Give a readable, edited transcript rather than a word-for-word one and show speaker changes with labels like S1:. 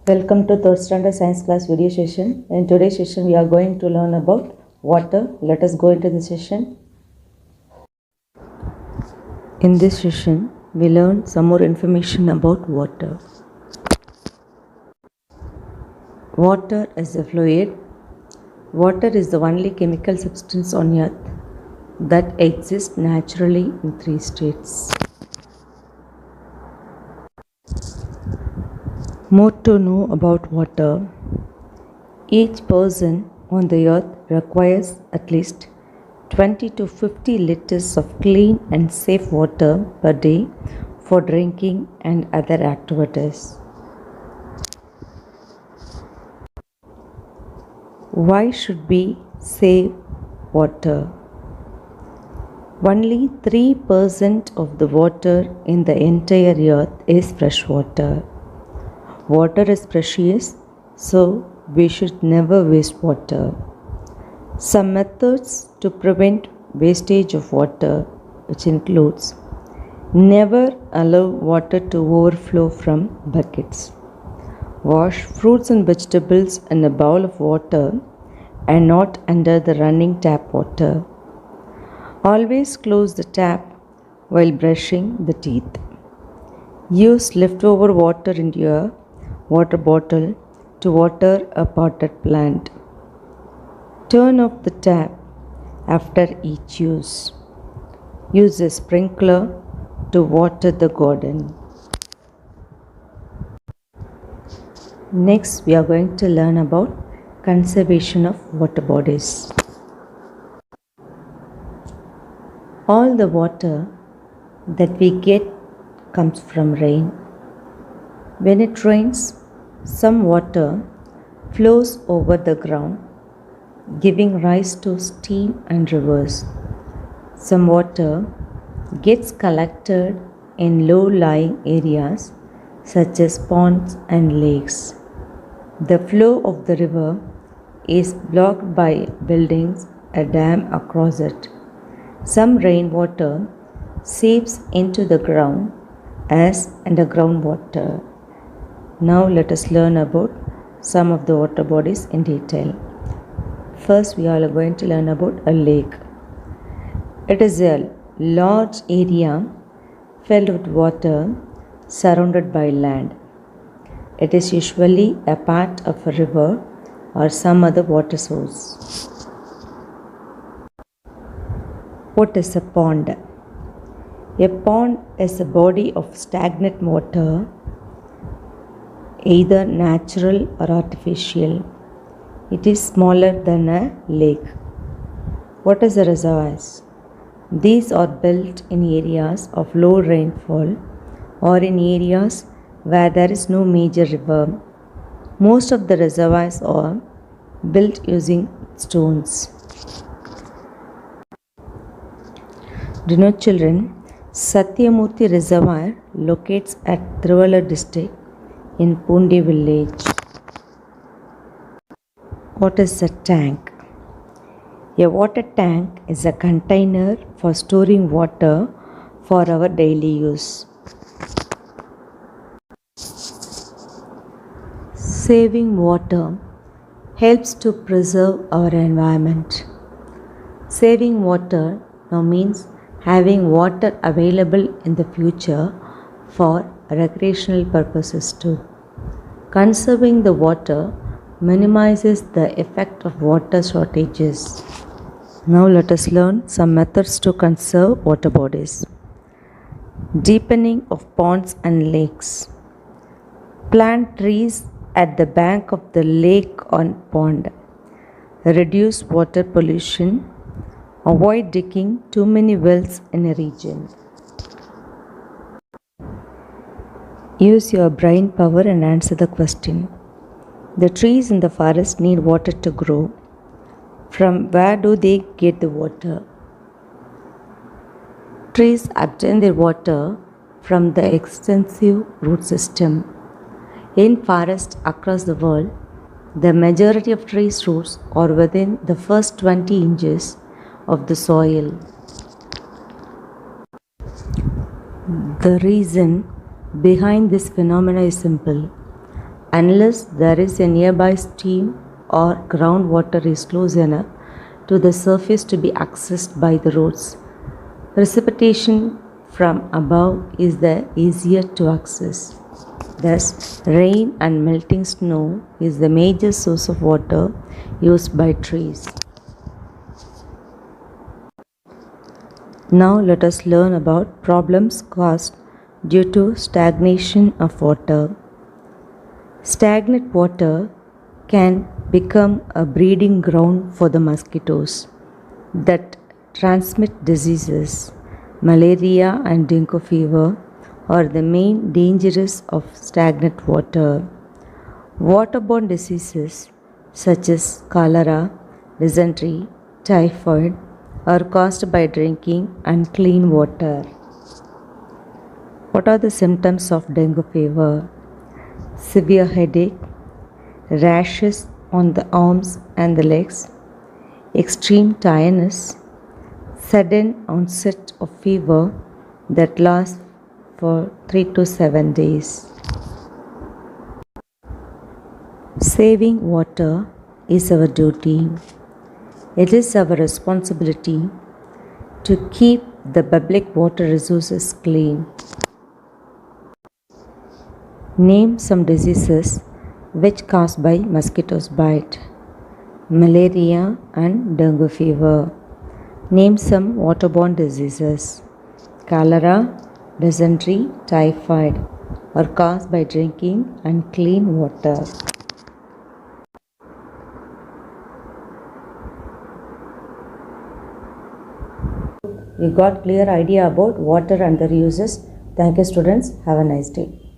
S1: Welcome to third standard science class video session. In today's session we are going to learn about water. Let us go into the session. In this session we learn some more information about water. Water is a fluid. Water is the only chemical substance on earth that exists naturally in three states. More to know about water. Each person on the earth requires at least 20 to 50 liters of clean and safe water per day for drinking and other activities. Why should we save water? Only 3% of the water in the entire earth is fresh water. Water is precious, so we should never waste water. Some methods to prevent wastage of water, which includes never allow water to overflow from buckets. Wash fruits and vegetables in a bowl of water and not under the running tap water. Always close the tap while brushing the teeth. Use leftover water in your water bottle to water a potted plant. Turn off the tap after each use. Use a sprinkler to water the garden. Next, we are going to learn about conservation of water bodies. All the water that we get comes from rain. When it rains, some water flows over the ground, giving rise to stream and rivers. Some water gets collected in low-lying areas such as ponds and lakes. The flow of the river is blocked by buildings a dam across it. Some rainwater seeps into the ground as underground water. Now let us learn about some of the water bodies in detail. First, we are going to learn about a lake. It is a large area filled with water surrounded by land. It is usually a part of a river or some other water source. What is a pond? A pond is a body of stagnant water, either natural or artificial. It is smaller than a lake. What is a reservoirs? These are built in areas of low rainfall or in areas where there is no major river. Most of the reservoirs are built using stones. Do you know, children, Satyamurthy Reservoir locates at Thiruvalur district in Pundi village. What is a tank? A water tank is a container for storing water for our daily use. Saving water helps to preserve our environment. Saving water now means having water available in the future for recreational purposes too. Conserving the water minimizes the effect of water shortages. Now let us learn some methods to conserve water bodies. Deepening of ponds and lakes. Plant trees at the bank of the lake or pond. Reduce water pollution. Avoid digging too many wells in a region. Use your brain power and answer the question. The trees in the forest need water to grow. From where do they get the water? Trees obtain their water from the extensive root system. In forests across the world, the majority of trees' roots are within the first 20 inches of the soil. The reason behind this phenomenon is simple. unless there is a nearby stream or groundwater is close enough to the surface to be accessed by the roads. Precipitation from above is the easier to access. Thus, rain and melting snow is the major source of water used by trees. Now let us learn about problems caused due to stagnation of water. Stagnant water can become a breeding ground for the mosquitoes that transmit diseases. Malaria and dengue fever are the main dangers of stagnant water. Waterborne diseases such as cholera, dysentery, typhoid are caused by drinking unclean water. What are the symptoms of dengue fever? Severe headache, rashes on the arms and the legs, extreme tiredness, sudden onset of fever that lasts for 3 to 7 days. Saving water is our duty. It is our responsibility to keep the public water resources clean. Name some diseases which caused by mosquitoes bite. Malaria and dengue fever. Name some waterborne diseases. Cholera, dysentery, typhoid are caused by drinking unclean water. You got clear idea about water and their uses. Thank you, students. Have a nice day.